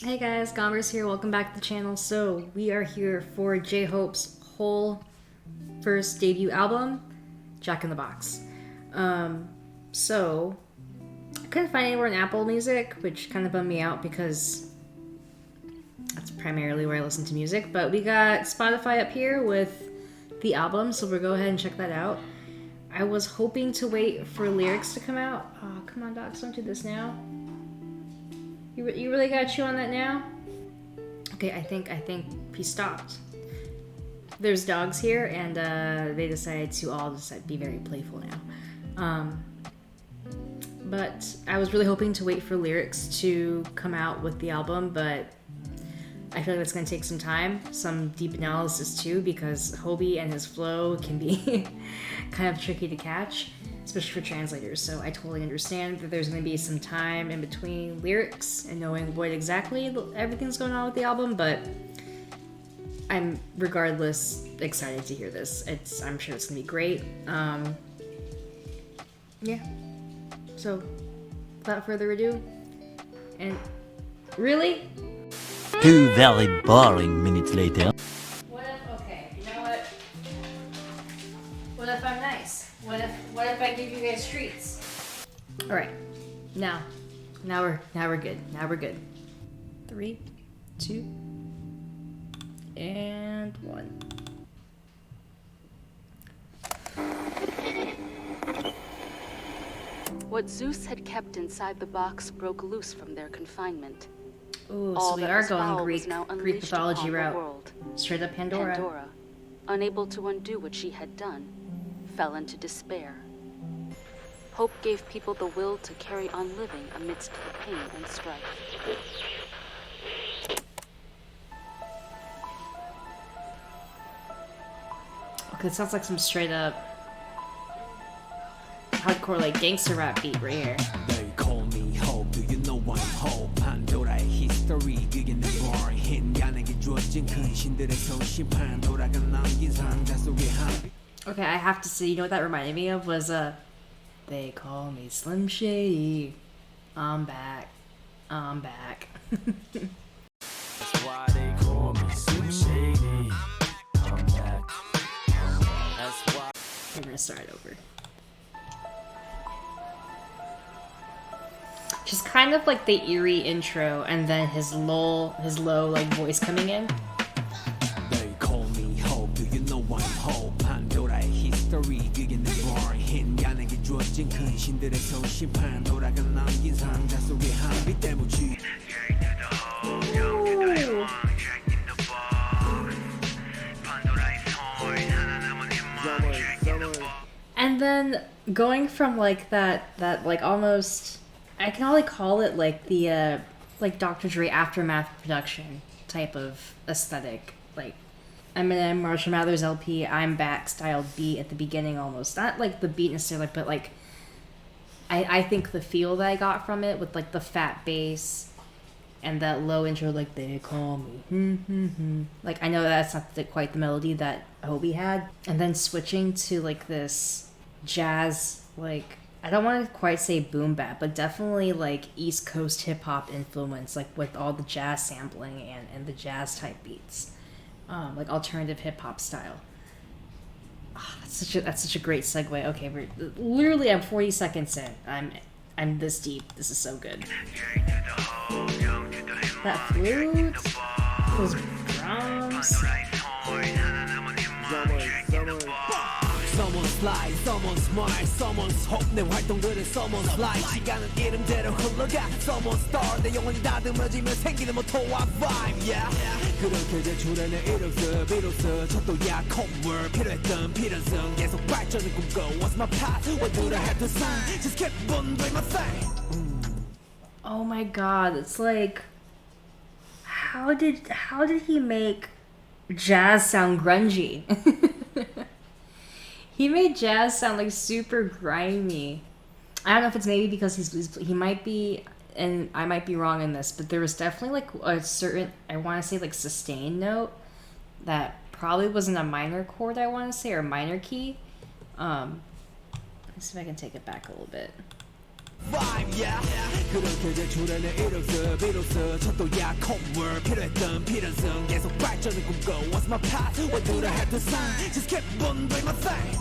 Hey guys, Gombers here. Welcome back to the channel. So we are here for J-Hope's whole first debut album, Jack in the Box. So I couldn't find anywhere in Apple Music, which kind of bummed me out because that's primarily where I listen to music. But we got Spotify up here with the album, so we'll go ahead and check that out. I was hoping to wait for lyrics to come out. Oh, come on, Docs, don't do this now. You really gotta chew on that now? Okay, I think he stopped. There's dogs here, and they decided to all just be very playful now. But I was really hoping to wait for lyrics to come out with the album, but I feel like it's gonna take some time, some deep analysis too, because Hobie and his flow can be kind of tricky to catch, especially for translators. So I totally understand that there's gonna be some time in between lyrics and knowing what exactly everything's going on with the album, but I'm regardless excited to hear this. I'm sure it's gonna be great. Yeah. So without further ado, and really? 2 very boring minutes later. What if, okay, you know what? What if I'm nice? What if I give you guys treats? All right, now we're good. Now we're good. 3, 2, and 1. What Zeus had kept inside the box broke loose from their confinement. Ooh, All so we that are was going foul Greek was now Greek unleashed mythology upon the route. world. Straight up Pandora. Pandora, unable to undo what she had done, fell into despair. Hope gave people the will to carry on living amidst the pain and strife. Okay, it sounds like some straight up hardcore like gangster rap beat right here. They call me Hope, do you know I'm Hope? 판도라의 history 그게 내 bar 인간에게 주어진 큰 신들의 성심판 돌아가 남긴 상자 속의 한. Okay, I have to say, you know what that reminded me of was they call me Slim Shady. I'm back. I'm back. That's why they call me Slim Shady. I'm back. That's why. We're gonna start over. Just kind of like the eerie intro, and then his low like voice coming in. They call me Hope, do you know I'm Hope? 판도라의 history 그게 내 bar 인간에게 주어진 큰 신들의 성심판 돌아가 남긴 상자 속의 한빛 때문에. And then going from like that like almost, I can only call it like the like Dr. Dre Aftermath production type of aesthetic, like Eminem, Marshall Mathers LP, I'm Back style beat at the beginning almost. Not like the beat necessarily, but like I think the feel that I got from it with like the fat bass and that low intro, like they call me. Like I know that's not quite the melody that Hobie had. And then switching to like this jazz, like I don't want to quite say boom bap, but definitely like East Coast hip hop influence, like with all the jazz sampling and the jazz type beats, like alternative hip hop style. Oh, that's such a great segue. Okay, I'm 40 seconds in. I'm this deep. This is so good. That flute, those drums. Someone's light, someone's smile, someone's hope 내 활동들은 someone's light 시간은 이름대로 흘러가 someone's star 내 영혼이 다듬어지면 생기는 모토와 vibe yeah 그렇게 제출해 내 이력서 비로소 첫도야 콧물 필요했던 필연성 계속 발전을 꿈꿔 What's my path? What do I have to say? Just keep on doing my thing Oh my god, it's like how did he make jazz sound grungy? He made jazz sound like super grimy. I don't know if it's maybe because he might be, and I might be wrong in this, but there was definitely like a certain, I want to say like sustain note that probably wasn't a minor chord, I want to say, or minor key. Let's see if I can take it back a little bit. vibe, yeah. 그렇게 제출해낸 이력서 비로소 첫도야 콧물 필요했던 필연성 계속 발전을 꿈꿔 What's my path? What do I have to sign? Just keep on doing my thing.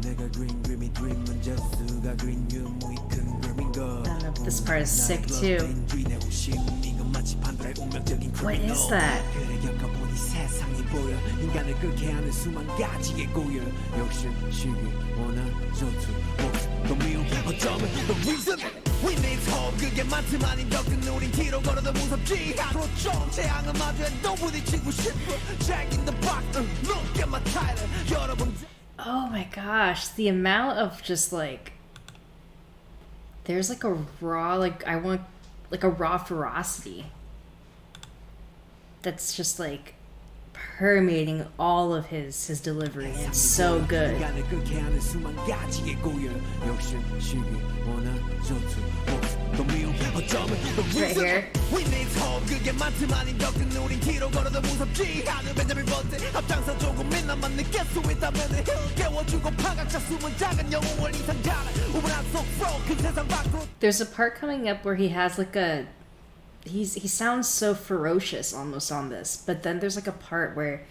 내가 green dreamy dream 문제수가 green 유무이 큰 dream인 거. This part is sick too. What is that? 그래 겪어보니 세상이 보여 인간을 끓게 하는 수만 가지의 고여 욕심 시기 원한 전투 또 미움 어쩌면 the reason we need hope 그게 많지만 인덕은 우린 뒤로 걸어도 무섭지 않고 좀 재앙을 마주해도 부딪히고 싶어 Jack in the box look at my title 여러분 Oh my gosh, the amount of just like there's like a raw like a raw ferocity that's just like permeating all of his delivery. It's so good. Right here. There's a part coming up where he has like a he sounds so ferocious almost on this, but then there's like a part where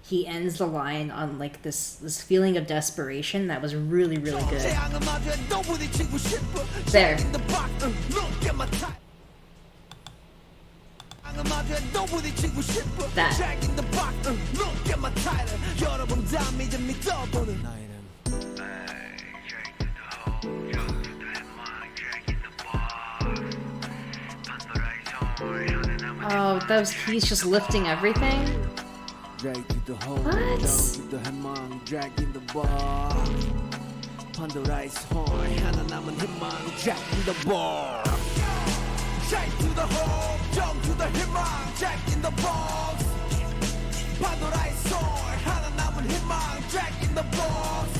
he ends the line on like this feeling of desperation that was really good. There. That. Oh, those keys just lifting everything? What? Pandora's horn 하나 남은 희망 Jack in the ball Jack to the hole jump to the 희망 Jack in the balls Pandora's horn 하나 남은 희망 Jack in the balls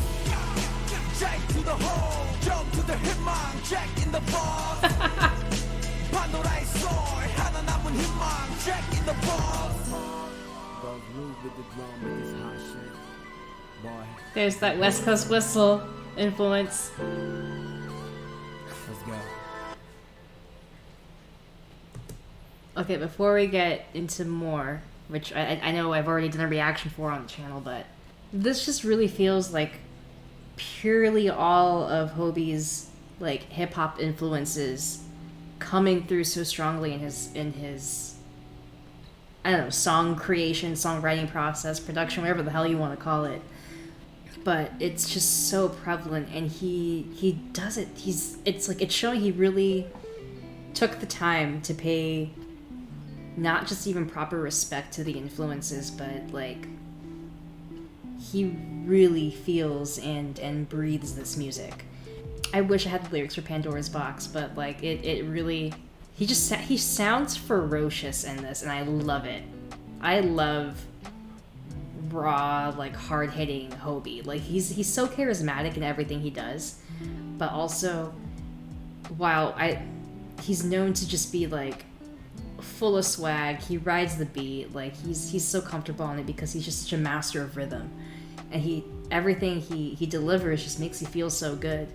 Jack to the hole jump to the 희망 Jack in the balls Pandora's horn 하나 남은 희망 Jack in the balls There's that West Coast whistle influence. Let's go. Okay, before we get into more, which I know I've already done a reaction for on the channel, but this just really feels like purely all of Hobie's like hip hop influences coming through so strongly in his I don't know, song creation, songwriting process, production, whatever the hell you want to call it. But it's just so prevalent, and he does it. It's like it's showing he really took the time to pay not just even proper respect to the influences, but like he really feels and breathes this music. I wish I had the lyrics for Pandora's Box, but like it really he sounds ferocious in this, and I love it. I love raw, like hard-hitting Hobie. Like he's so charismatic in everything he does, but also while he's known to just be like full of swag, he rides the beat, like he's so comfortable on it because he's just such a master of rhythm, and everything he delivers just makes you feel so good.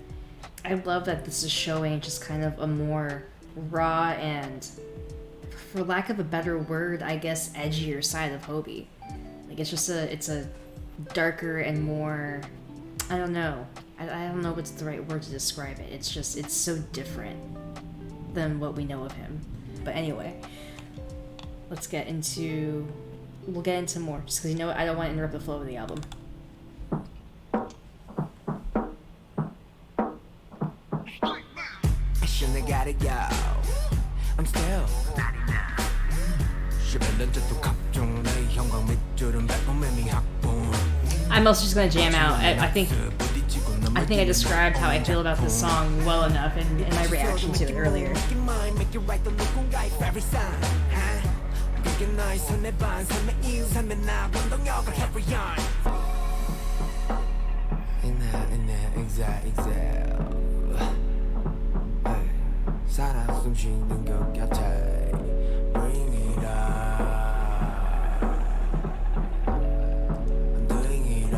I love that this is showing just kind of a more raw and, for lack of a better word, I guess edgier side of Hobie. Like it's a darker and more, I don't know what's the right word to describe it. It's so different than what we know of him. But anyway, we'll get into more, just because I don't want to interrupt the flow of the album. I gotta go. I'm still I'm also just gonna jam out. I think I described how I feel about this song well enough in my reaction to it earlier. 살아 숨쉬는 것 같아 Bring it up I'm doing it up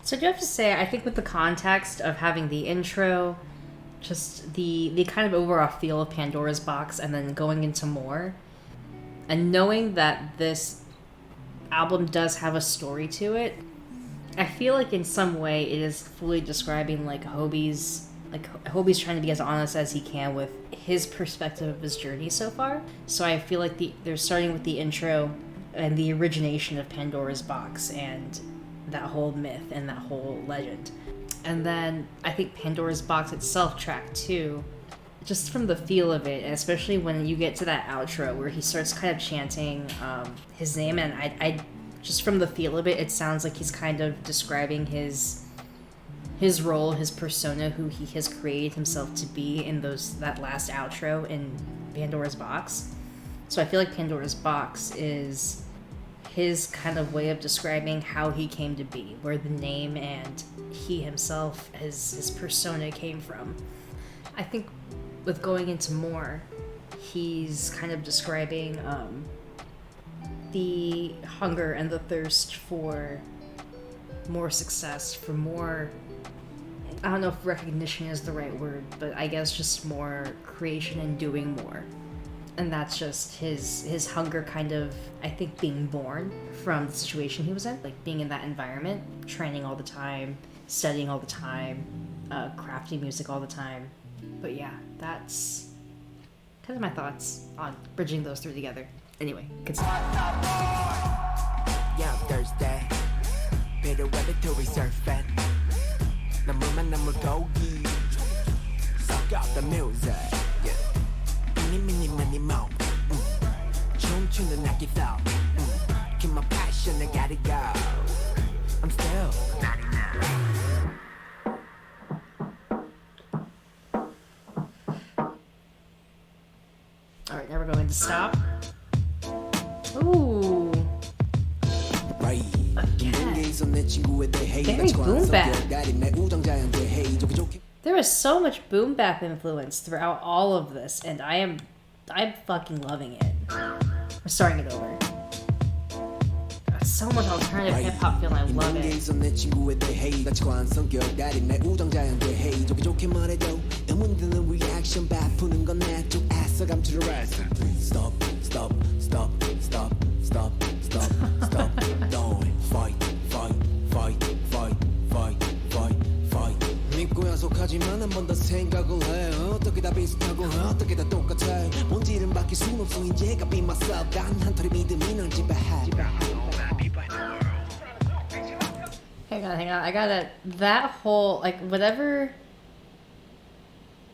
So I do have to say, I think with the context of having the intro, just the kind of overall feel of Pandora's Box, and then going into more, and knowing that this album does have a story to it, I feel like in some way it is fully describing like Hobie's trying to be as honest as he can with his perspective of his journey so far. So I feel like they're starting with the intro and the origination of Pandora's Box and that whole myth and that whole legend. And then I think Pandora's Box itself, track 2, just from the feel of it, and especially when you get to that outro where he starts kind of chanting his name, and I just from the feel of it sounds like he's kind of describing his role, his persona, who he has created himself to be in that last outro in Pandora's Box. So I feel like Pandora's Box is his kind of way of describing how he came to be, where the name and he himself, his persona came from. I think with going into more, he's kind of describing the hunger and the thirst for more success, for more, I don't know if recognition is the right word, but I guess just more creation and doing more. And that's just his hunger kind of, I think, being born from the situation he was in, like being in that environment, training all the time, studying all the time, crafting music all the time. But yeah, that's kind of my thoughts on bridging those three together. Anyway, continue. Yeah, Thursday. Better weather to reserve it. 나물만 나물 고기. Suck out the music. Yeah. Mini money mo. 춤추는 낙이도. Keep my passion, I gotta go. I'm still not enough. Alright, now we're going to stop. Ooh. Very boom bap. There is so much boom bap influence throughout all of this, and I'm fucking loving it. We're starting it over. So much alternative hip hop feel, I love it. 믿고 약속하지만 한 번 더 생각을 해 어떻게 다 비슷하고 어떻게 다 똑같아 본질은 바뀔 순 없어 이제 I be myself 단 한 털의 믿음이 널 지배해. Hang on. I gotta, that whole, like, whatever,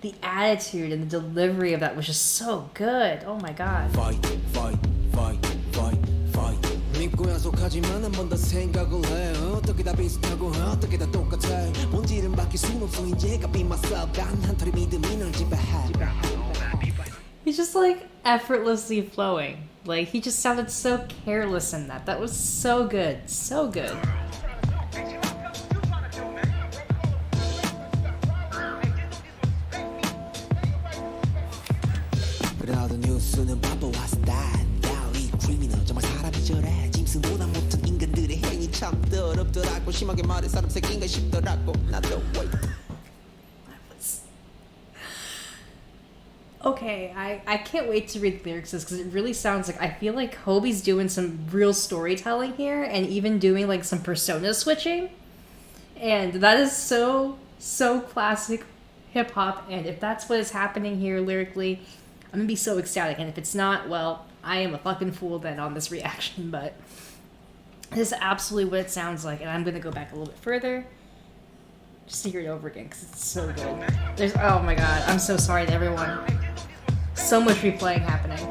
the attitude and the delivery of that was just so good. Oh my god. Fight. 믿고 약속하지만 한 번 더 생각을 해 어떻게 다 비슷하고 어떻게 다 똑같아 본질은 바뀔 순 없어 이제 I be myself 단 한 털의 믿음이 널 지배해. He's just like effortlessly flowing. Like, he just sounded so careless in that. That was so good. So good. 그래도 뉴스는 바보와 스타일 야이 크리미널 정말 사람이 저래 짐승보다 못한 인간들의 행위 참 더럽더라고 심하게 말해 사람 새끼인가 싶더라고 나도 Okay, I can't wait to read the lyrics because it really sounds like, I feel like Hobie's doing some real storytelling here and even doing like some persona switching. And that is so classic hip hop. And if that's what is happening here lyrically, I'm gonna be so ecstatic. And if it's not, well, I am a fucking fool then on this reaction. But this is absolutely what it sounds like. And I'm gonna go back a little bit further just to hear it over again because it's so good. Oh my god, I'm so sorry to everyone. So much replaying happening.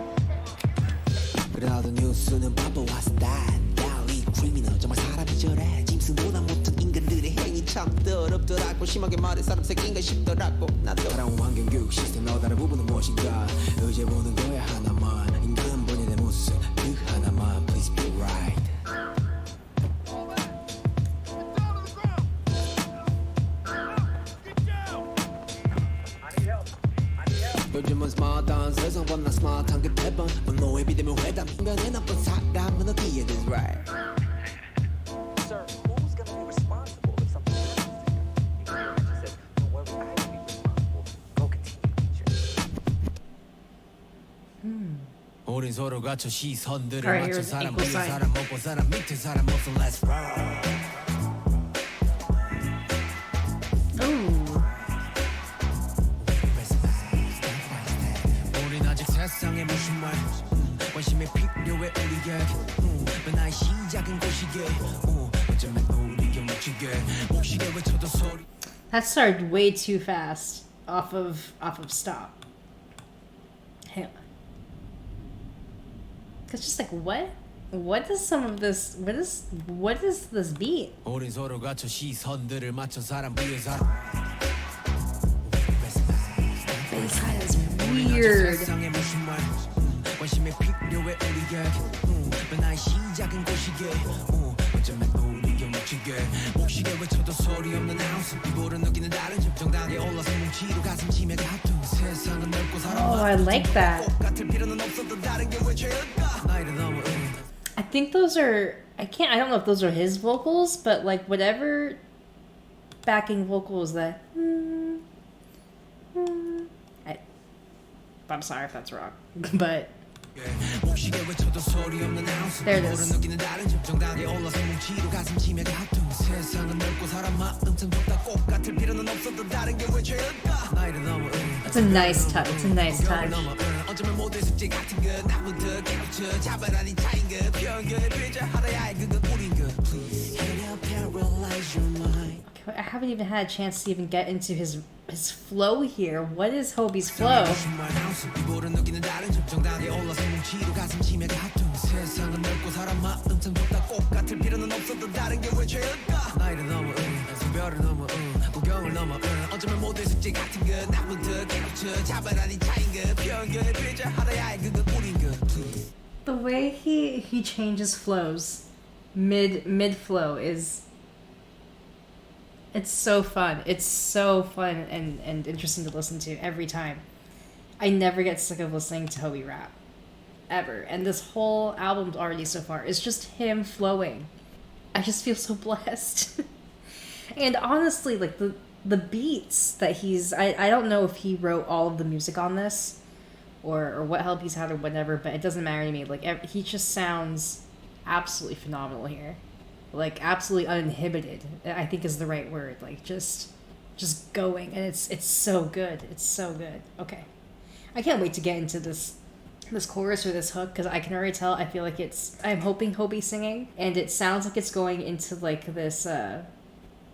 그래도 뉴스는 바보와 스타일 야이 크리미널 정말 사람이 저래 짐승보다 못한 인간들의 행위 참 더럽더라고 심하게 말해 사람 새끼인가 싶더라고 나도 살아온 환경 교육 시스템 너 다른 부분은 무엇인가 의제 보는 거야 하나만 인간 본연의 모습 그 하나만 please be right 요즘은 스마트한 세상보다 스마트한 게 대번 분노에 비대면 회담 인간의 나쁜 사람은 어디에든 right Sir, who's gonna be responsible if something 우린 서로 갇혀 시선들을 Alright, 맞춰 here's 사람 equal 위에 sign. 사람 먹고 사람 밑에 사람 없어 let's roll Ooh. 우린 아직 세상에 무슨 말 관심이 필요해 우리에게 맨날 시작은 곳이게 어쩌면 우리에게 묻히게 목시게 외쳐도 소리 That started way too fast off of stop. Hang on. Cause just like what does some of this what is this beat? 우린 서로 갇혀 시선들을 맞춰 사람 위에 사람 Bass line is weird. 세상에 무슨 말 관심이 필요해 우리에게 맨날 시작은 곳이게 어쩌면 우리에게 묻히게 목시게 외쳐도 소리 없는 아우스 피부로 느끼는 다른 점 정당하게 올라서 뭉치로 가슴 치며 합동 세상은 넓고 사람 Oh, I like that. 똑같을 필요는 없어도 다른 게 왜 죄일까 나이를 넘어 I think those are I don't know if those are his vocals, but like whatever backing vocals that I'm sorry if that's wrong. But 목시게 외쳐도 소리 없는 아우스 There it 피부로 is. 느끼는 다른 점 정당하게 올라서 뭉치로 가슴 치며 합동 세상은 넓고 사람 마음 전부 다 똑같을 필요는 없어도 다른 게 왜 죄일까 나이를 넘어 it's a nice touch. It's a nice touch. 어쩌면 모두 숙제 같은 거 나부터 깨우쳐 잡아라니 차인 거 변경의 필자 하나야 그건 우린 거 Please help paralyze your mind I haven't even had a chance to even get into his flow here. What is Hobie's flow? 피부로 느끼는 다른 점 정당하게 올라서 뭉치로 가슴 치며 합동 세상은 넓고 사람 마음 전부 다 똑같을 필요는 없어도 다른 게 왜 죄일까 나이를 넘어 성별을 넘어 구경을 넘어 어쩌면 모두 숙제 같은 거 나부터 깨우쳐 잡아라니 차인 거 변경의 필자 하나야 그건 우린 거 Please The way he changes flows mid flow is it's so fun. It's so fun and interesting to listen to every time. I never get sick of listening to Hobie rap. Ever. And this whole album already so far is just him flowing. I just feel so blessed. And honestly, like the beats that I don't know if he wrote all of the music on this or what help he's had or whatever, but it doesn't matter to me. Like he just sounds absolutely phenomenal here. Like absolutely uninhibited, I think is the right word. Like just going, and it's so good. It's so good. Okay, I can't wait to get into this chorus or this hook because I can already tell. I feel like I'm hoping Hobie's singing, and it sounds like it's going into like this early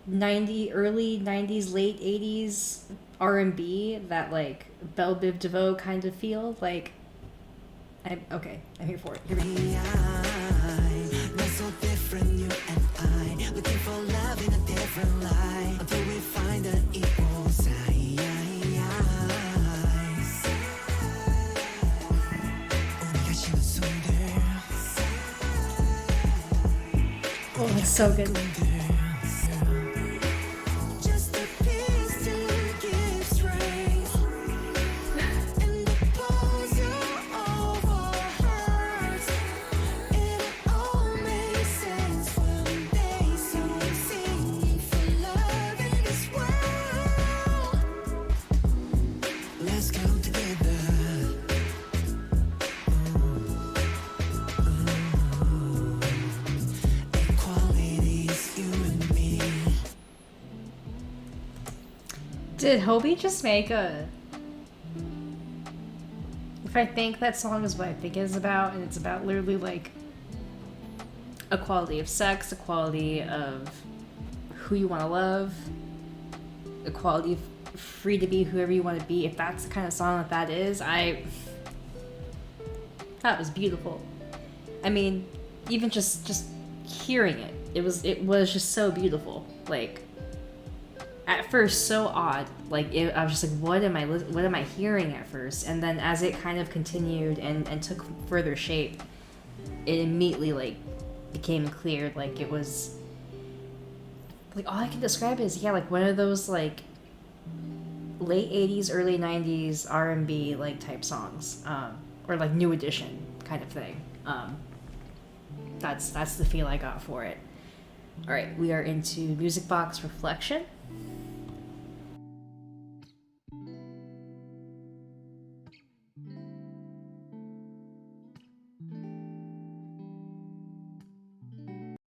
90s, late 80s R&B that like Belle Biv DeVoe kind of feel. Like I'm here for it. Here we go. Not so different, you and I. Looking for love in a different light until we find an equal size. 우리가 쉬는 손들. Oh, it's so good. Just a piece to give strength. And the puzzle over hurts. It all makes sense when they start singing for love in this world. Let's come together. Equality is you and me. Did Hobie just make a... If I think that song is what I think it is about, and it's about literally like equality of sex, equality of who you want to love, equality of free to be whoever you want to be. If that's the kind of song that is, that was beautiful. I mean, even just hearing it, it was just so beautiful. Like at first so odd, like I was just like, what am I hearing at first? And then as it kind of continued and took further shape, it immediately like became clear. Like it was like, all I can describe it is like one of those like late 80s early 90s R&B like type songs, or like New Edition kind of thing. That's the feel I got for it. All right, we are into Music Box Reflection.